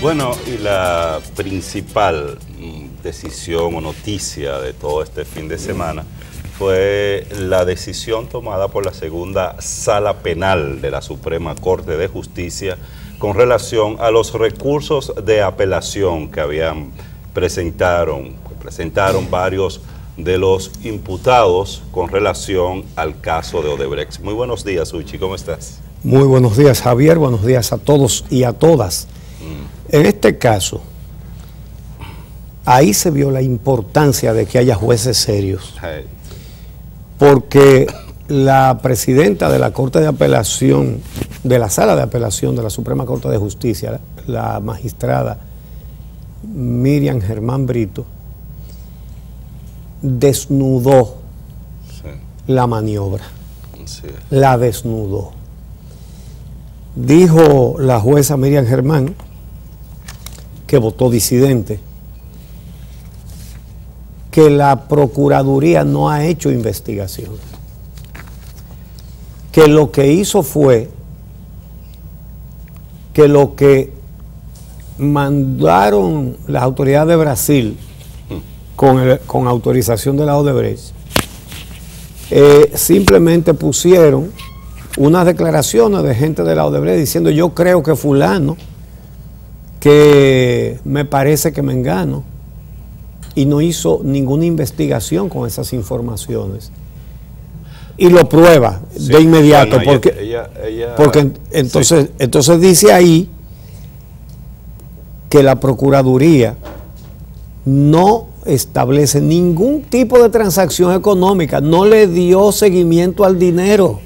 Bueno, y la principal decisión o noticia de todo este fin de semana fue la decisión tomada por la segunda Sala Penal de la Suprema Corte de Justicia con relación a los recursos de apelación que presentaron varios de los imputados con relación al caso de Odebrecht. Muy buenos días, Uchi, ¿cómo estás? Muy buenos días, Javier, buenos días a todos y a todas. En este caso, ahí se vio la importancia de que haya jueces serios, porque la presidenta de la Corte de Apelación, de la Sala de Apelación de la Suprema Corte de Justicia, la magistrada Miriam Germán Brito, desnudó la maniobra, la desnudó. Dijo la jueza Miriam Germán, que votó disidente, que la Procuraduría no ha hecho investigación, que lo que hizo fue que lo que mandaron las autoridades de Brasil con autorización de la Odebrecht, simplemente pusieron unas declaraciones de gente de la Odebrecht diciendo: yo creo que fulano, que me parece que mengano, y no hizo ninguna investigación con esas informaciones. Y lo prueba de inmediato, bueno, porque entonces dice ahí que la Procuraduría no establece ningún tipo de transacción económica, no le dio seguimiento al dinero.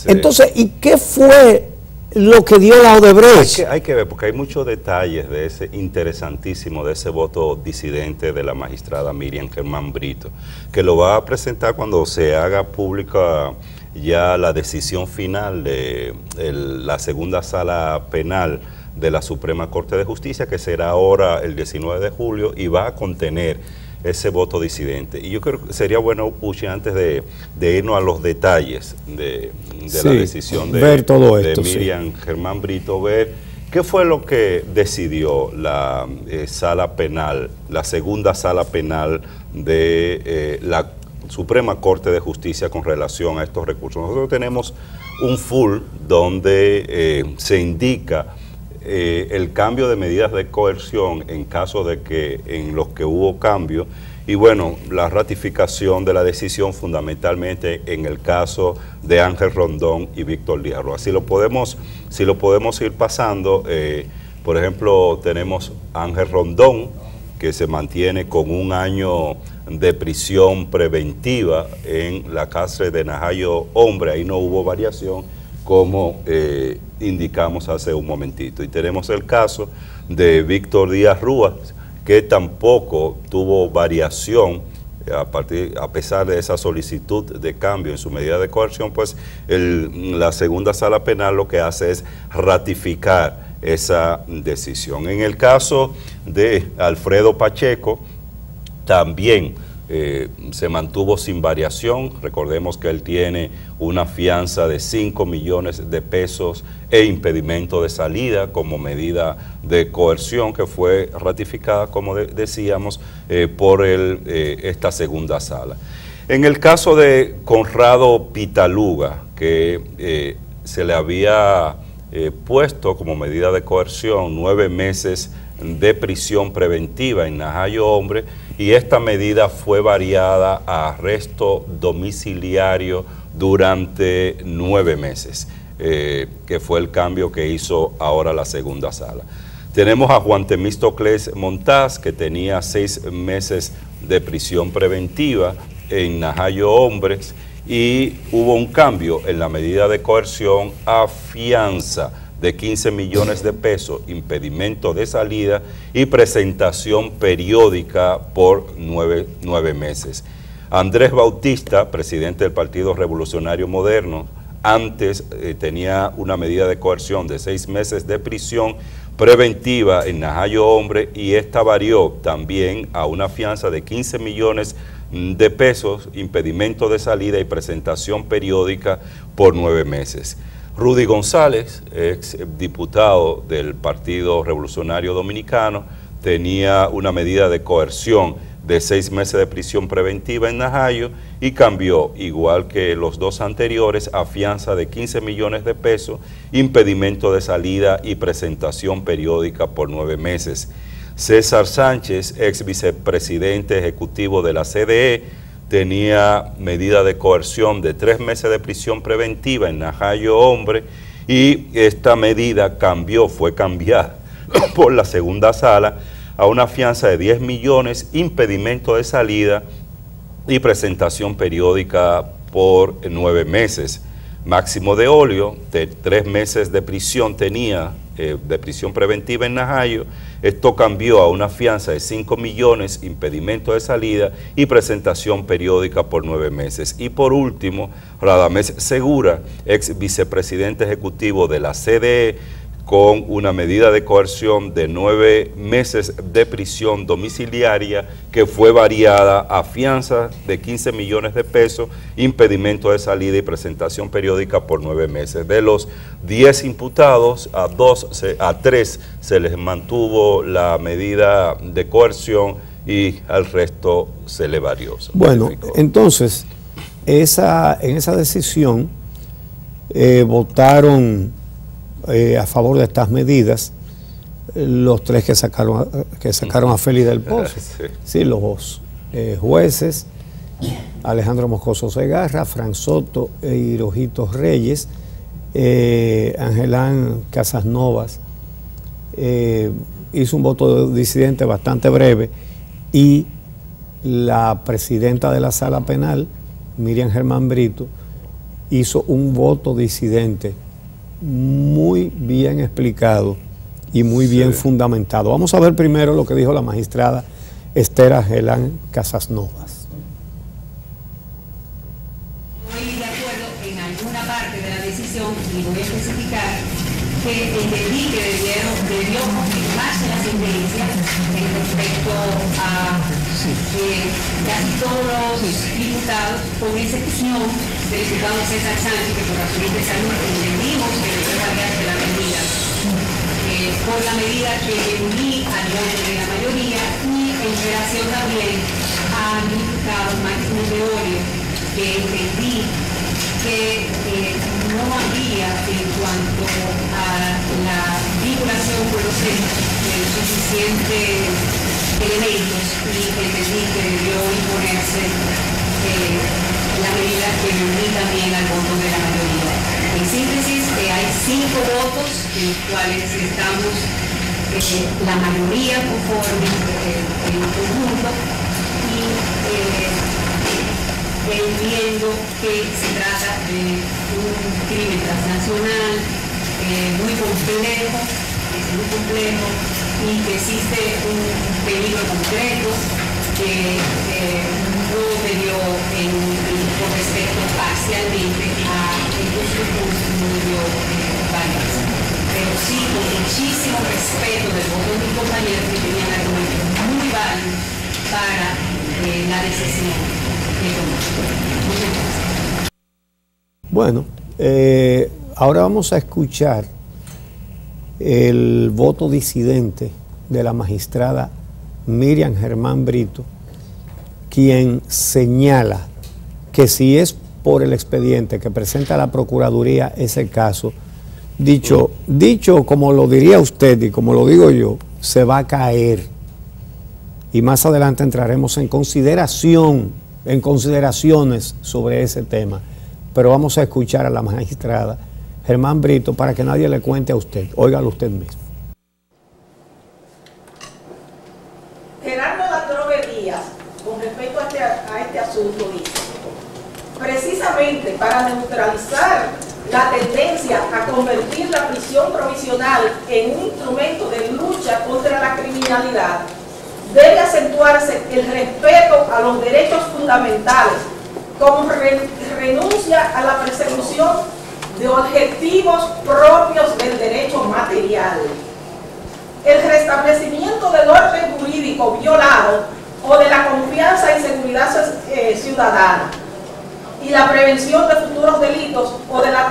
Entonces, ¿y qué fue lo que dio la Odebrecht? Hay que ver, porque hay muchos detalles de ese interesantísimo, de ese voto disidente de la magistrada Miriam Germán Brito, que lo va a presentar cuando se haga pública ya la decisión final de la segunda Sala Penal de la Suprema Corte de Justicia, que será ahora el 19 de julio y va a contener ese voto disidente. Y yo creo que sería bueno, Puchi, antes de irnos a los detalles de la decisión de Miriam Germán Brito, ver qué fue lo que decidió la Sala Penal, la segunda Sala Penal de la Suprema Corte de Justicia con relación a estos recursos. Nosotros tenemos un full donde se indica el cambio de medidas de coerción en caso de que en los que hubo cambio, y bueno, la ratificación de la decisión fundamentalmente en el caso de Ángel Rondón y Víctor Díaz Rúa. Si lo podemos ir pasando, por ejemplo, tenemos Ángel Rondón, que se mantiene con 1 año de prisión preventiva en la cárcel de Najayo Hombre. Ahí no hubo variación, como indicamos hace un momentito. Y tenemos el caso de Víctor Díaz Rúa, que tampoco tuvo variación a pesar de esa solicitud de cambio en su medida de coerción. Pues la segunda Sala Penal lo que hace es ratificar esa decisión. En el caso de Alfredo Pacheco, también se mantuvo sin variación. Recordemos que él tiene una fianza de 5 millones de pesos e impedimento de salida como medida de coerción, que fue ratificada, como decíamos, por esta segunda sala. En el caso de Conrado Pitaluga, que se le había puesto como medida de coerción 9 meses de prisión preventiva en Najayo Hombre, y esta medida fue variada a arresto domiciliario durante 9 meses, que fue el cambio que hizo ahora la segunda sala. Tenemos a Juan Temístocles Montaz, que tenía 6 meses de prisión preventiva en Najayo Hombres, y hubo un cambio en la medida de coerción a fianza de 15 millones de pesos, impedimento de salida y presentación periódica por 9 meses. Andrés Bautista, presidente del Partido Revolucionario Moderno, antes tenía una medida de coerción de 6 meses de prisión preventiva en Najayo Hombre, y esta varió también a una fianza de 15 millones de pesos, impedimento de salida y presentación periódica por 9 meses. Rudy González, ex diputado del Partido Revolucionario Dominicano, tenía una medida de coerción de 6 meses de prisión preventiva en Najayo y cambió, igual que los dos anteriores, a fianza de 15 millones de pesos, impedimento de salida y presentación periódica por 9 meses. César Sánchez, ex vicepresidente ejecutivo de la CDE, tenía medida de coerción de 3 meses de prisión preventiva en Najayo Hombre, y esta medida fue cambiada por la segunda sala a una fianza de 10 millones, impedimento de salida y presentación periódica por 9 meses. Máximo de Olio, de 3 meses de prisión tenía, de prisión preventiva en Najayo. Esto cambió a una fianza de 5 millones, impedimento de salida y presentación periódica por 9 meses. Y por último, Radamés Segura, ex vicepresidente ejecutivo de la CDE, con una medida de coerción de 9 meses de prisión domiciliaria que fue variada a fianza de 15 millones de pesos, impedimento de salida y presentación periódica por 9 meses. De los 10 imputados, a 3 se les mantuvo la medida de coerción y al resto se le varió. Bueno, entonces, en esa decisión votaron a favor de estas medidas los 3 que sacaron a Félix del Pozo. Sí, los jueces Alejandro Moscoso Segarra, Fran Soto e Hirojito Reyes, Angelán Casasnovas hizo un voto disidente bastante breve, y la presidenta de la Sala Penal, Miriam Germán Brito, hizo un voto disidente muy bien explicado y muy bien fundamentado. Vamos a ver primero lo que dijo la magistrada Esther Angelán Casasnovas. Estoy de acuerdo en alguna parte de la decisión, y voy a especificar que entendí que debió confirmarse la sentencia en respecto a casi todos los diputados, con excepción del diputado César Sánchez, que por razones de salud entendimos que debe variarse la medida por la medida que uní al nombre de la mayoría, y en relación también al diputado Máximo de Olio, que entendí que no había, en cuanto a la vinculación con los hechos, suficientes elementos, y entendí que debió imponerse la medida que me uní también al voto de la mayoría. En síntesis, hay 5 votos en los cuales estamos la mayoría conforme en conjunto, y viendo que se trata de un crimen transnacional muy complejo, y que existe un peligro concreto que no debió, con respecto parcialmente a no debió variarse. Pero sí, con muchísimo respeto del voto de mis compañeros, que tenían argumentos muy válidos para la decisión que tomó. Muchas gracias. Bueno, ahora vamos a escuchar el voto disidente de la magistrada Miriam Germán Brito, quien señala que si es por el expediente que presenta la Procuraduría ese caso, dicho como lo diría usted y como lo digo yo, se va a caer. Y más adelante entraremos en consideraciones sobre ese tema. Pero vamos a escuchar a la magistrada Germán Brito para que nadie le cuente a usted. Óigalo usted mismo. Gerardo Latrobe Díaz, con respecto a este asunto, dice: precisamente para neutralizar la tendencia a convertir la prisión provisional en un instrumento de lucha contra la criminalidad, debe acentuarse el respeto a los derechos fundamentales, como renuncia a la persecución de objetivos propios del derecho material. El restablecimiento del orden jurídico violado o de la confianza y seguridad ciudadana, y la prevención de futuros delitos o de la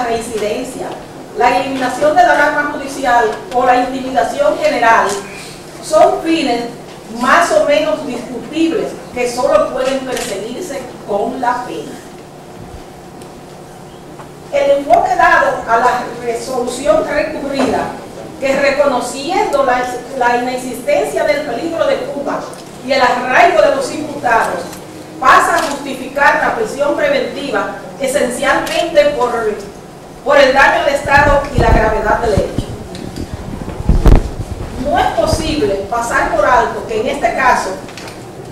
reincidencia, la eliminación de la alarma judicial o la intimidación general son fines más o menos discutibles que solo pueden perseguirse con la pena. El enfoque dado a la resolución recurrida, que reconociendo la inexistencia del peligro de fuga y el arraigo de los imputados, pasa a justificar la prisión preventiva esencialmente por el daño al Estado y la gravedad del hecho. No es posible pasar por alto que en este caso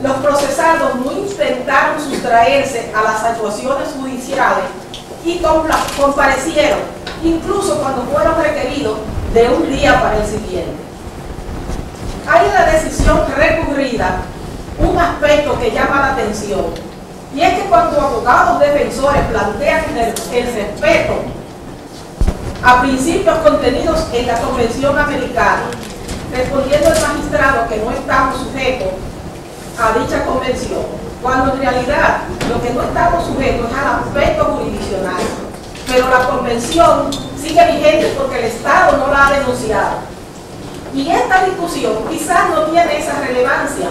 los procesados no intentaron sustraerse a las actuaciones judiciales y comparecieron, incluso cuando fueron requeridos de un día para el siguiente. Hay en la decisión recurrida un aspecto que llama la atención, y es que cuando abogados defensores plantean el respeto a principios contenidos en la Convención Americana, respondiendo el magistrado que no estamos sujetos a dicha convención, cuando en realidad lo que no estamos sujetos es al aspecto jurisdiccional, pero la convención sigue vigente porque el Estado no la ha denunciado. Y esta discusión quizás no tiene esa relevancia,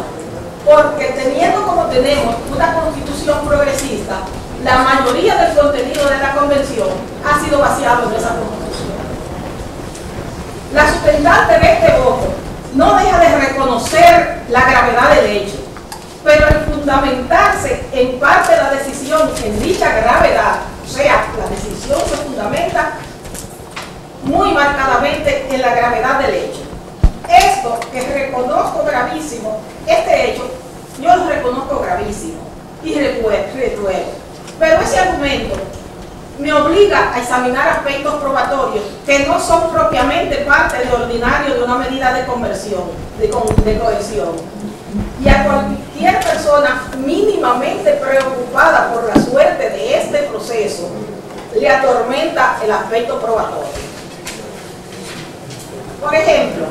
porque teniendo como tenemos una constitución progresista, la mayoría del contenido de la convención ha sido vaciado en esa constitución. La sustentante de este voto no deja de reconocer la gravedad del hecho, pero el fundamentarse en parte de la decisión en dicha gravedad, o sea, la decisión se fundamenta muy marcadamente en la gravedad del hecho. Esto que reconozco gravísimo, este hecho, yo lo reconozco gravísimo y repruebo. Pero ese argumento me obliga a examinar aspectos probatorios que no son propiamente parte del ordinario de una medida de conversión, de coerción. Y a cualquier persona mínimamente preocupada por la suerte de este proceso, le atormenta el aspecto probatorio. Por ejemplo,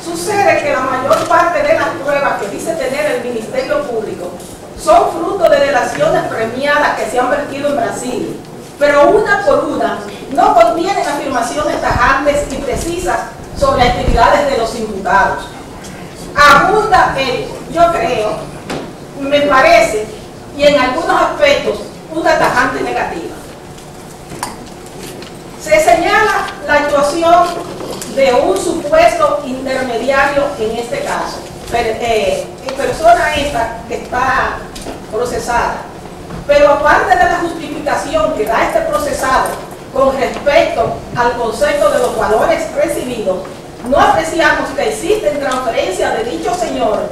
sucede que la mayor parte de las pruebas que dice tener el Ministerio Público son fruto de delaciones premiadas que se han vertido en Brasil, pero una por una no contienen afirmaciones tajantes y precisas sobre actividades de los imputados. Abunda yo creo, me parece, y en algunos aspectos, una tajante negativa. Se señala la actuación de un supuesto intermediario en este caso, persona esta que está procesada. Pero aparte de la justificación que da este procesado con respecto al concepto de los valores recibidos, no apreciamos que existen transferencias de dicho señor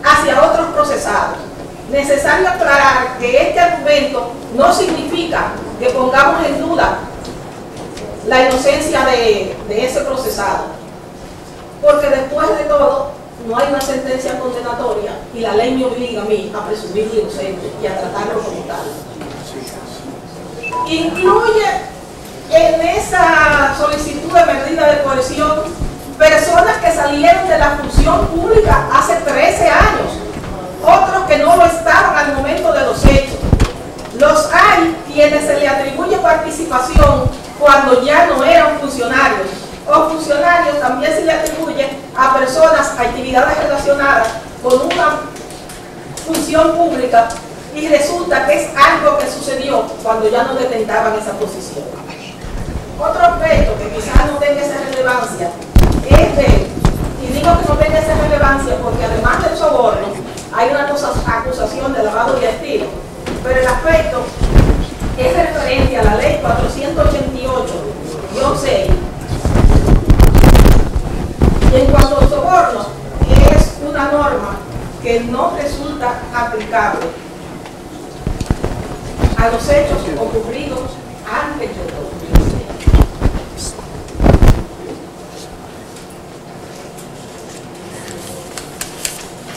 hacia otros procesados. Necesario aclarar que este argumento no significa que pongamos en duda la inocencia de ese procesado, porque después de todo no hay una sentencia condenatoria y la ley me obliga a mí a presumirlo inocente y a tratarlo como tal. Incluye en esa solicitud de medida de coerción personas que salieron de la función pública hace 13 años, otros que no lo estaban al momento de los hechos. Los hay quienes se le atribuye participación cuando ya no eran funcionarios, o funcionarios también se le atribuye a personas actividades relacionadas con una función pública y resulta que es algo que sucedió cuando ya no detentaban esa posición. Otro aspecto que quizás no tenga esa relevancia y digo que no tenga esa relevancia porque además del soborno hay una acusación de lavado de activos, pero el aspecto es referente a la ley 488-6. Y en cuanto al soborno, es una norma que no resulta aplicable a los hechos ocurridos antes de todo.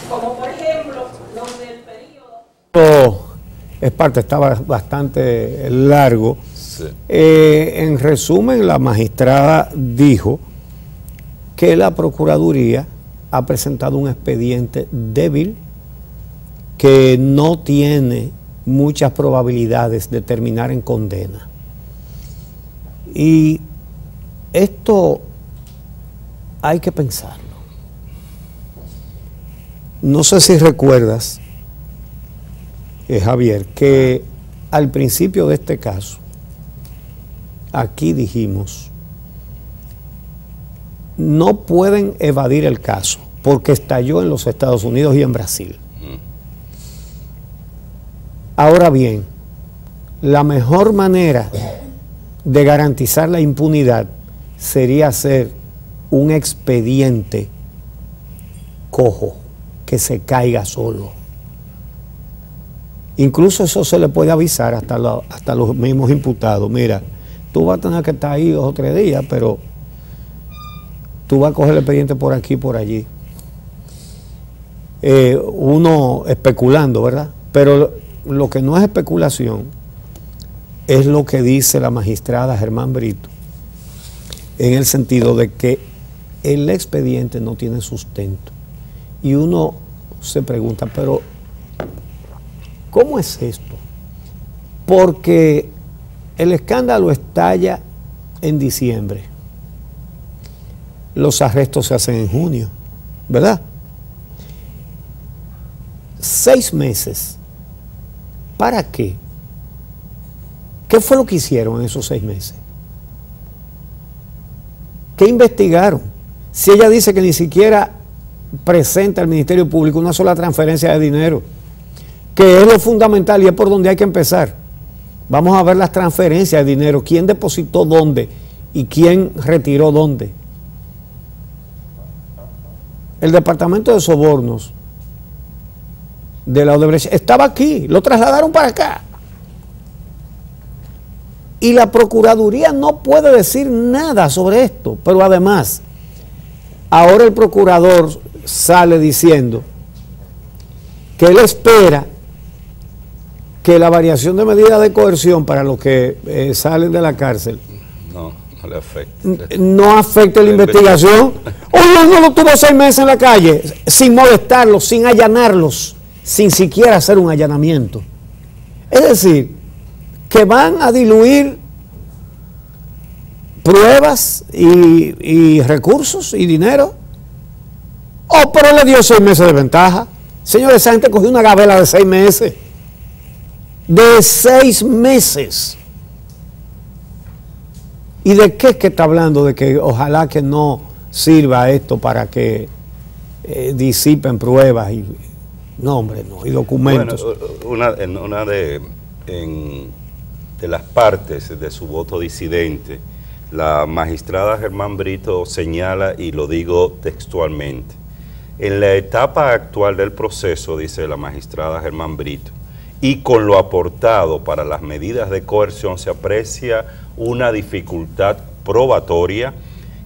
Como por ejemplo, donde el periodo... Es parte, estaba bastante largo. Sí. En resumen, la magistrada dijo que la Procuraduría ha presentado un expediente débil, que no tiene muchas probabilidades de terminar en condena. Y esto hay que pensarlo. No sé si recuerdas, Javier, que al principio de este caso, aquí dijimos, no pueden evadir el caso porque estalló en los Estados Unidos y en Brasil. Ahora bien, la mejor manera de garantizar la impunidad sería hacer un expediente cojo, que se caiga solo. Incluso eso se le puede avisar hasta los mismos imputados. Mira, tú vas a tener que estar ahí 2 o 3 días, pero tú vas a coger el expediente por aquí y por allí. Uno especulando, ¿verdad? Pero lo que no es especulación es lo que dice la magistrada Germán Brito, en el sentido de que el expediente no tiene sustento. Y uno se pregunta, pero ¿cómo es esto? Porque el escándalo estalla en diciembre. Los arrestos se hacen en junio, ¿verdad? 6 meses. ¿Para qué? ¿Qué fue lo que hicieron en esos 6 meses? ¿Qué investigaron? Si ella dice que ni siquiera presenta al Ministerio Público una sola transferencia de dinero, que es lo fundamental y es por donde hay que empezar. Vamos a ver las transferencias de dinero, quién depositó dónde y quién retiró dónde. El Departamento de Sobornos de la Odebrecht estaba aquí, lo trasladaron para acá. Y la Procuraduría no puede decir nada sobre esto, pero además, ahora el procurador sale diciendo que él espera que la variación de medida de coerción para los que salen de la cárcel no le afecta. No afecte la investigación. Uno lo tuvo 6 meses en la calle, sin molestarlos, sin allanarlos, sin siquiera hacer un allanamiento. Es decir, que van a diluir pruebas y recursos y dinero. Oh, pero le dio 6 meses de ventaja. Señores, esa gente cogió una gabela de 6 meses. De 6 meses. ¿Y de qué es que está hablando? De que ojalá que no sirva esto para que disipen pruebas y no, hombre, no, y documentos. Bueno, una de las partes de su voto disidente, la magistrada Germán Brito señala, y lo digo textualmente, en la etapa actual del proceso, dice la magistrada Germán Brito, y con lo aportado para las medidas de coerción se aprecia una dificultad probatoria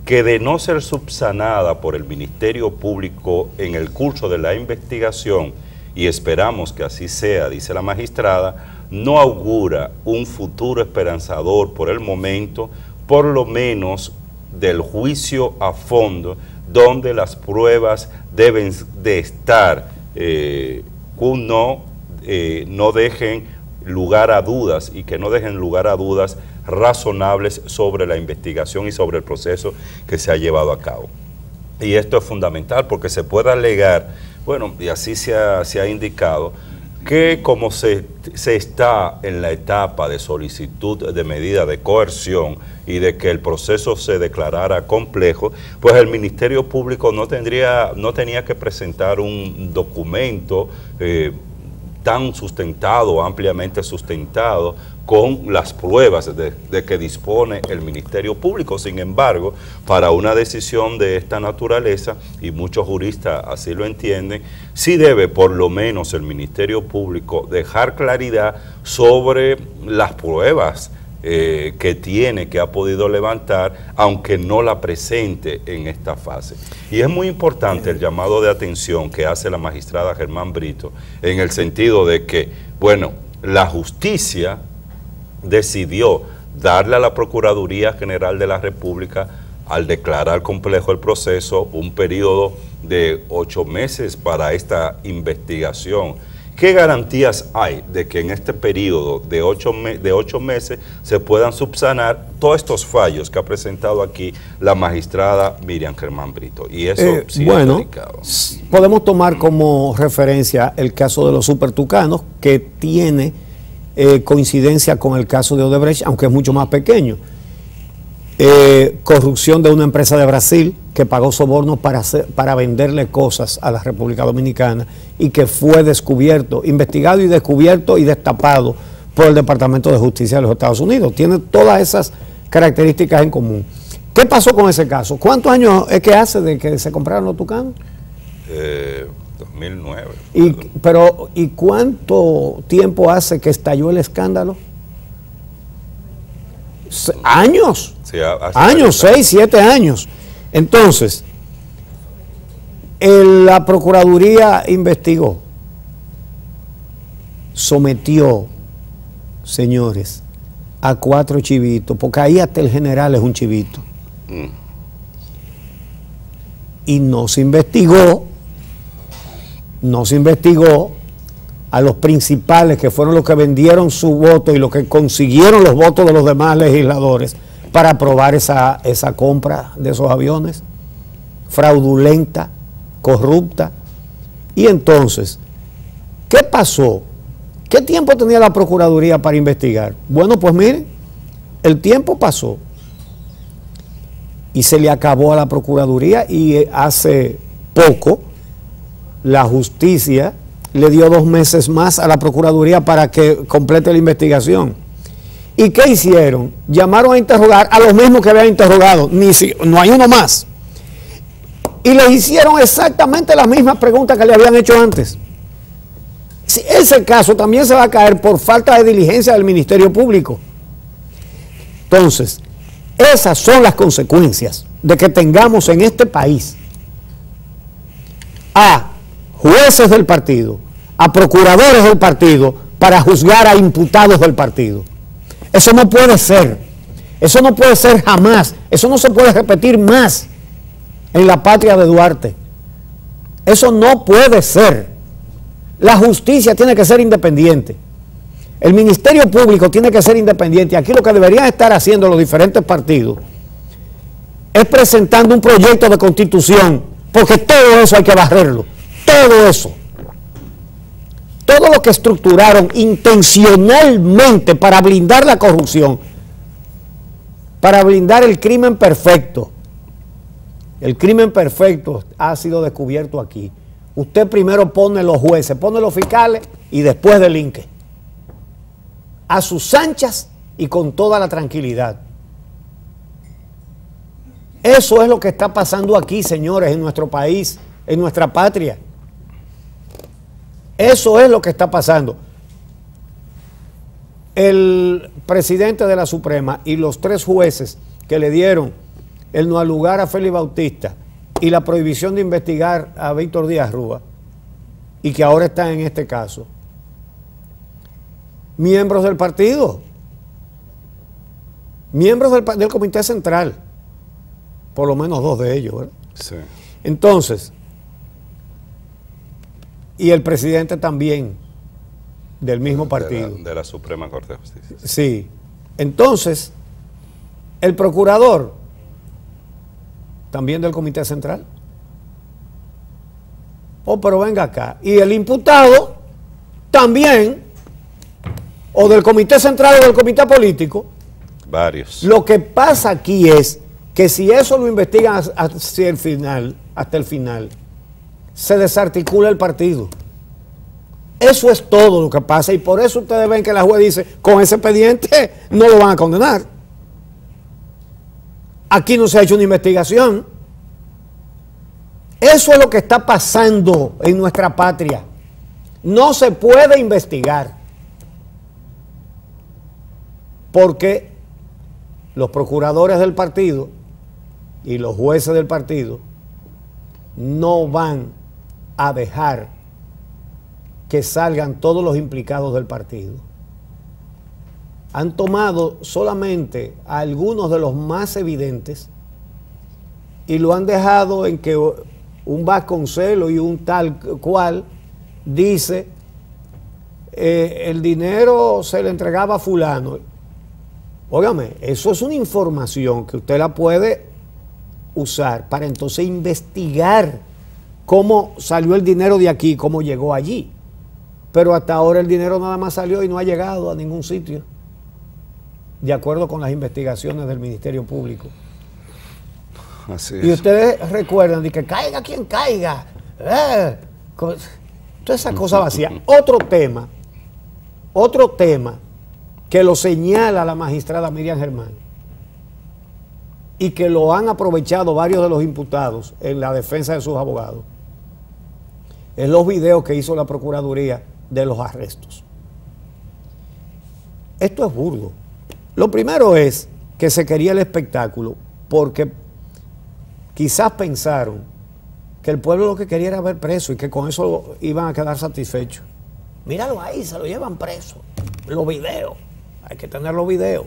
que, de no ser subsanada por el Ministerio Público en el curso de la investigación, y esperamos que así sea, dice la magistrada, no augura un futuro esperanzador por el momento, por lo menos del juicio a fondo, donde las pruebas deben de estar, no dejen lugar a dudas, y que no dejen lugar a dudas razonables sobre la investigación y sobre el proceso que se ha llevado a cabo. Y esto es fundamental porque se puede alegar, bueno, y así se ha indicado, que como se está en la etapa de solicitud de medida de coerción y de que el proceso se declarara complejo, pues el Ministerio Público no tenía que presentar un documento tan sustentado, ampliamente sustentado, con las pruebas de que dispone el Ministerio Público. Sin embargo, para una decisión de esta naturaleza, y muchos juristas así lo entienden, sí debe por lo menos el Ministerio Público dejar claridad sobre las pruebas que ha podido levantar, aunque no la presente en esta fase. Y es muy importante el llamado de atención que hace la magistrada Germán Brito, en el sentido de que, bueno, la justicia decidió darle a la Procuraduría General de la República, al declarar complejo el proceso, un periodo de 8 meses para esta investigación, ¿Qué garantías hay de que en este periodo de 8 meses se puedan subsanar todos estos fallos que ha presentado aquí la magistrada Miriam Germán Brito? Y eso sí bueno, es delicado. Podemos tomar como referencia el caso de los supertucanos, que tiene coincidencia con el caso de Odebrecht, aunque es mucho más pequeño. Corrupción de una empresa de Brasil que pagó sobornos para venderle cosas a la República Dominicana y que fue descubierto, investigado y descubierto y destapado por el Departamento de Justicia de los Estados Unidos. Tiene todas esas características en común. ¿Qué pasó con ese caso? ¿Cuántos años es que hace de que se compraron los tucanos? 2009. ¿Y cuánto tiempo hace que estalló el escándalo? Años. Sí, años, 6, 7 años. Entonces, la Procuraduría investigó, sometió, señores, a 4 chivitos, porque ahí hasta el general es un chivito. Y no se investigó a los principales, que fueron los que vendieron su voto y los que consiguieron los votos de los demás legisladores para aprobar esa compra de esos aviones, fraudulenta, corrupta. Y entonces, ¿qué pasó? ¿Qué tiempo tenía la Procuraduría para investigar? Bueno, pues miren, el tiempo pasó y se le acabó a la Procuraduría, y hace poco la justicia le dio 2 meses más a la Procuraduría para que complete la investigación. ¿Y qué hicieron? Llamaron a interrogar a los mismos que habían interrogado, no hay uno más. Y les hicieron exactamente las mismas preguntas que le habían hecho antes. Si ese caso también se va a caer por falta de diligencia del Ministerio Público. Entonces, esas son las consecuencias de que tengamos en este país a jueces del partido, a procuradores del partido, para juzgar a imputados del partido. Eso no puede ser. Eso no puede ser jamás. Eso no se puede repetir más en la patria de Duarte. Eso no puede ser. La justicia tiene que ser independiente. El Ministerio Público tiene que ser independiente. Aquí lo que deberían estar haciendo los diferentes partidos es presentando un proyecto de constitución, porque todo eso hay que barrerlo. Todo eso. Todo lo que estructuraron intencionalmente para blindar la corrupción, para blindar el crimen perfecto. El crimen perfecto ha sido descubierto aquí. Usted primero pone los jueces, pone los fiscales y después delinque. A sus anchas y con toda la tranquilidad. Eso es lo que está pasando aquí, señores, en nuestro país, en nuestra patria. Eso es lo que está pasando. El presidente de la Suprema y los 3 jueces que le dieron el no al lugar a Félix Bautista y la prohibición de investigar a Víctor Díaz Rúa, y que ahora están en este caso, miembros del partido, miembros del Comité Central, por lo menos 2 de ellos, ¿verdad? Sí. Entonces, y el presidente también del mismo partido. De la Suprema Corte de Justicia. Sí. Entonces, el procurador también del Comité Central. Oh, pero venga acá. Y el imputado también, o del Comité Central o del Comité Político. Varios. Lo que pasa aquí es que si eso lo investigan hasta el final, se desarticula el partido. Eso es todo lo que pasa, y por eso ustedes ven que la juez dice, con ese expediente no lo van a condenar. Aquí no se ha hecho una investigación. Eso es lo que está pasando en nuestra patria. No se puede investigar porque los procuradores del partido y los jueces del partido no van a dejar que salgan todos los implicados del partido. Han tomado solamente a algunos de los más evidentes y lo han dejado en que un Vasconcelos y un tal cual dice el dinero se le entregaba a fulano. Óigame, eso es una información que usted la puede usar para entonces investigar cómo salió el dinero de aquí, cómo llegó allí. Pero hasta ahora el dinero nada más salió y no ha llegado a ningún sitio, de acuerdo con las investigaciones del Ministerio Público. Así es. Y ustedes recuerdan de que caiga quien caiga. Toda esa cosa vacía. Otro tema que lo señala la magistrada Miriam Germán y que lo han aprovechado varios de los imputados en la defensa de sus abogados, es los videos que hizo la Procuraduría de los arrestos. Esto es burdo. Lo primero es que se quería el espectáculo porque quizás pensaron que el pueblo lo que quería era ver preso y que con eso iban a quedar satisfechos. Míralo ahí, se lo llevan preso. Los videos. Hay que tener los videos.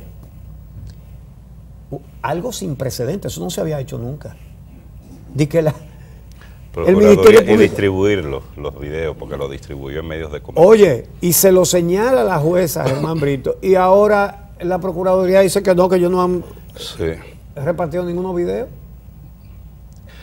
Algo sin precedentes, eso no se había hecho nunca. De que el Ministerio Público, y distribuir los videos, porque los distribuyó en medios de comunicación. Oye, y se lo señala la jueza Germán Brito, y ahora la Procuraduría dice que no, que ellos no han repartido ninguno video.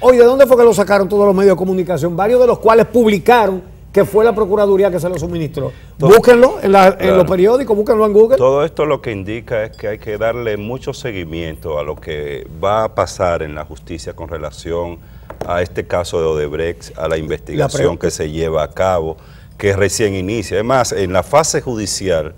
Oye, ¿de dónde fue que lo sacaron todos los medios de comunicación? Varios de los cuales publicaron que fue la Procuraduría que se lo suministró. Búsquenlo en los periódicos, búsquenlo en Google. Todo esto lo que indica es que hay que darle mucho seguimiento a lo que va a pasar en la justicia con relación a este caso de Odebrecht, a la investigación que se lleva a cabo, que recién inicia. Además, en la fase judicial,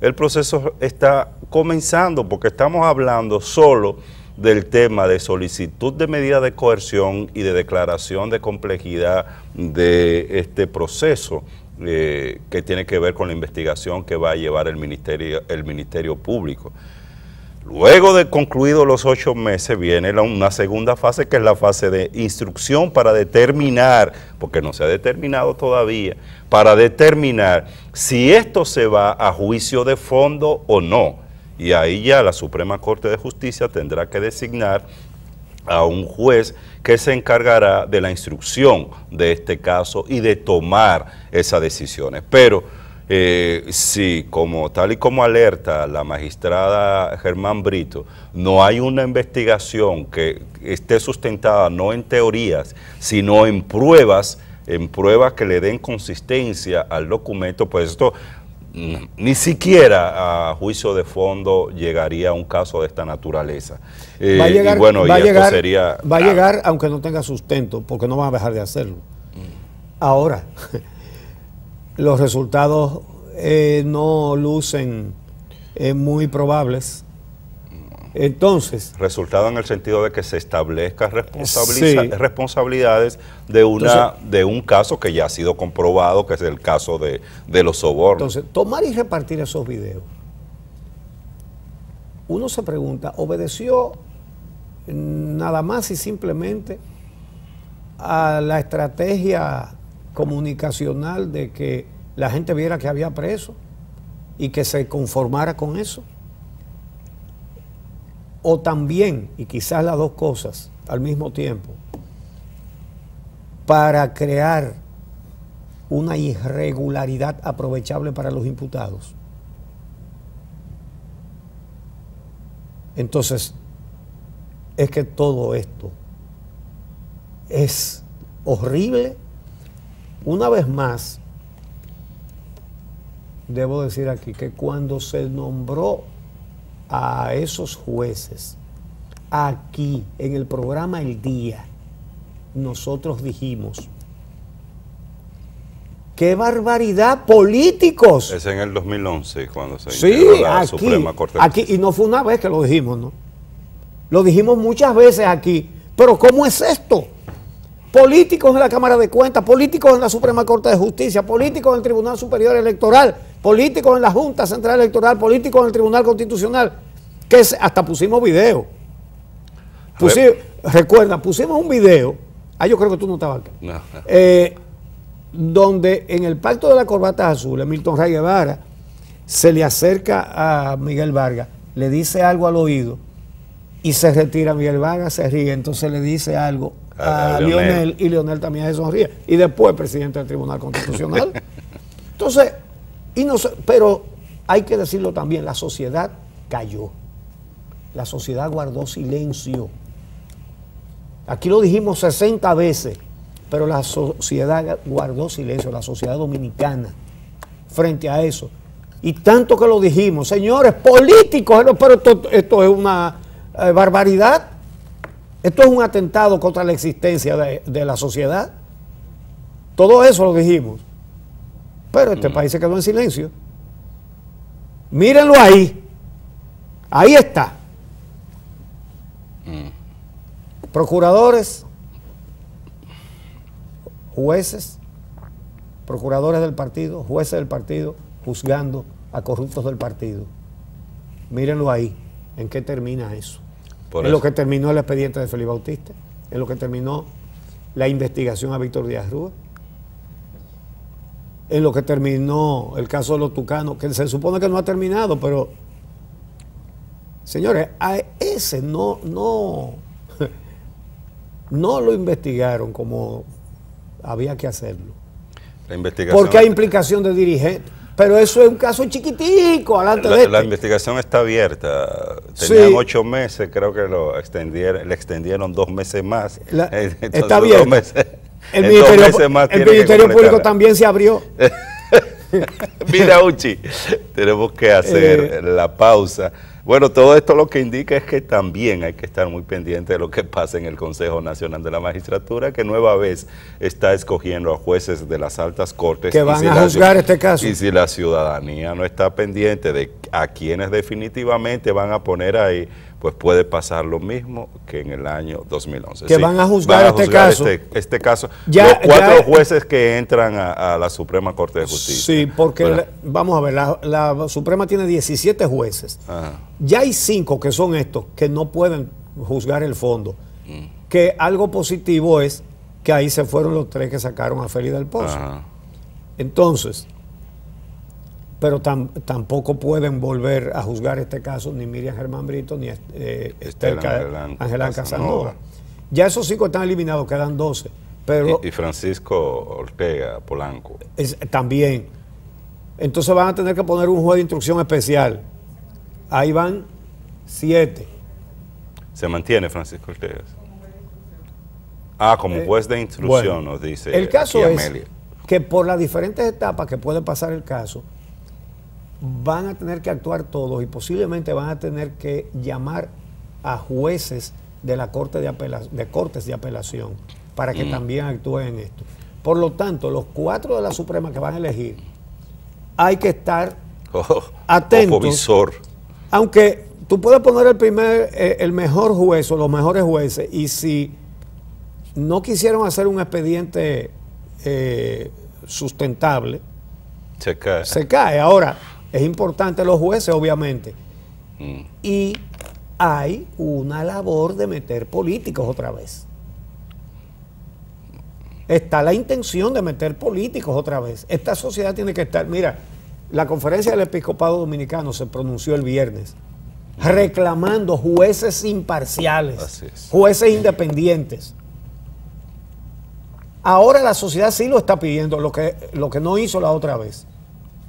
el proceso está comenzando porque estamos hablando solo del tema de solicitud de medida de coerción y de declaración de complejidad de este proceso que tiene que ver con la investigación que va a llevar el Ministerio Público. Luego de concluidos los 8 meses viene una segunda fase, que es la fase de instrucción para determinar, porque no se ha determinado todavía, para determinar si esto se va a juicio de fondo o no. Y ahí ya la Suprema Corte de Justicia tendrá que designar a un juez que se encargará de la instrucción de este caso y de tomar esas decisiones. Pero si, tal y como alerta la magistrada Germán Brito, no hay una investigación que esté sustentada no en teorías, sino en pruebas que le den consistencia al documento, pues esto ni siquiera a juicio de fondo llegaría a un caso de esta naturaleza. Va a llegar aunque no tenga sustento, porque no van a dejar de hacerlo. Ahora, los resultados no lucen muy probables. Entonces, resultado en el sentido de que se establezcan responsabilidades de un caso que ya ha sido comprobado, que es el caso de los sobornos. Entonces, tomar y repartir esos videos, uno se pregunta, ¿obedeció nada más y simplemente a la estrategia comunicacional de que la gente viera que había preso y que se conformara con eso? O también, y quizás las dos cosas al mismo tiempo, para crear una irregularidad aprovechable para los imputados. Entonces, es que todo esto es horrible. Una vez más, debo decir aquí que cuando se nombró a esos jueces aquí en el programa El Día, nosotros dijimos: ¡qué barbaridad, políticos! Es en el 2011 cuando se integró la Suprema Corte. Aquí, y no fue una vez que lo dijimos, ¿no? Lo dijimos muchas veces aquí. Pero ¿cómo es esto? Políticos en la Cámara de Cuentas, políticos en la Suprema Corte de Justicia, políticos en el Tribunal Superior Electoral, políticos en la Junta Central Electoral, políticos en el Tribunal Constitucional, que hasta pusimos video. Recuerda, pusimos un video, yo creo que tú no estabas acá, no. Donde en el pacto de la corbata azul, Milton Ray Guevara se le acerca a Miguel Vargas, le dice algo al oído y se retira. Miguel Vargas se ríe, entonces le dice algo a Leonel y Leonel también se sonríe. Y después presidente del Tribunal Constitucional. Entonces, Pero hay que decirlo también, la sociedad cayó. La sociedad guardó silencio. Aquí lo dijimos 60 veces, pero la sociedad guardó silencio, la sociedad dominicana, frente a eso. Y tanto que lo dijimos, señores, políticos, pero esto es una barbaridad. Esto es un atentado contra la existencia de la sociedad. Todo eso lo dijimos. Pero este país se quedó en silencio. Mírenlo ahí. Ahí está. Procuradores, jueces, procuradores del partido, jueces del partido, juzgando a corruptos del partido. Mírenlo ahí. ¿En qué termina eso? En lo que terminó el expediente de Félix Bautista, en lo que terminó la investigación a Víctor Díaz Rúa, en lo que terminó el caso de los Tucanos, que se supone que no ha terminado, pero señores, a ese no lo investigaron como había que hacerlo. La investigación, porque hay implicación de dirigentes. Pero eso es un caso chiquitico, adelante de La investigación está abierta. Tenían 8 meses, creo que le extendieron 2 meses más. Está abierta. El Ministerio Público también se abrió. Mira, Uchi, tenemos que hacer la pausa. Bueno, todo esto lo que indica es que también hay que estar muy pendiente de lo que pasa en el Consejo Nacional de la Magistratura, que nueva vez está escogiendo a jueces de las altas cortes. Que van a juzgar este caso. Y si la ciudadanía no está pendiente de a quienes definitivamente van a poner ahí, pues puede pasar lo mismo que en el año 2011. Que van a juzgar este caso. Este caso. Los 4 jueces que entran a la Suprema Corte de Justicia. Sí, porque vamos a ver, la Suprema tiene 17 jueces. Ajá. Ya hay 5 que son estos, que no pueden juzgar el fondo. Que algo positivo es que ahí se fueron los 3 que sacaron a Félix del Pozo. Ajá. Entonces, pero tampoco pueden volver a juzgar este caso ni Miriam Germán Brito ni Ángela Casanova. Ya esos 5 están eliminados, quedan 12. Pero y Francisco Ortega Polanco. También. Entonces van a tener que poner un juez de instrucción especial. Ahí van 7. ¿Se mantiene Francisco Ortega? Como juez de instrucción, nos dice. El caso es que por las diferentes etapas que puede pasar el caso, van a tener que actuar todos y posiblemente van a tener que llamar a jueces de la cortes de apelación para que también actúen en esto. Por lo tanto, los 4 de la Suprema que van a elegir, hay que estar atentos. Visor. Aunque tú puedes poner el mejor juez o los mejores jueces, y si no quisieron hacer un expediente sustentable, se cae. Ahora, es importante los jueces, obviamente. Y hay una labor de meter políticos otra vez. Está la intención de meter políticos otra vez. Esta sociedad tiene que estar... Mira, la Conferencia del Episcopado Dominicano se pronunció el viernes reclamando jueces imparciales, jueces independientes. Ahora la sociedad sí lo está pidiendo, lo que no hizo la otra vez.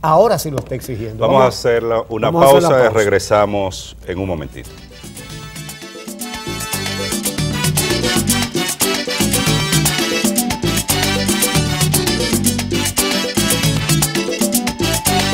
Ahora sí lo está exigiendo. Vamos a hacer una pausa y regresamos en un momentito.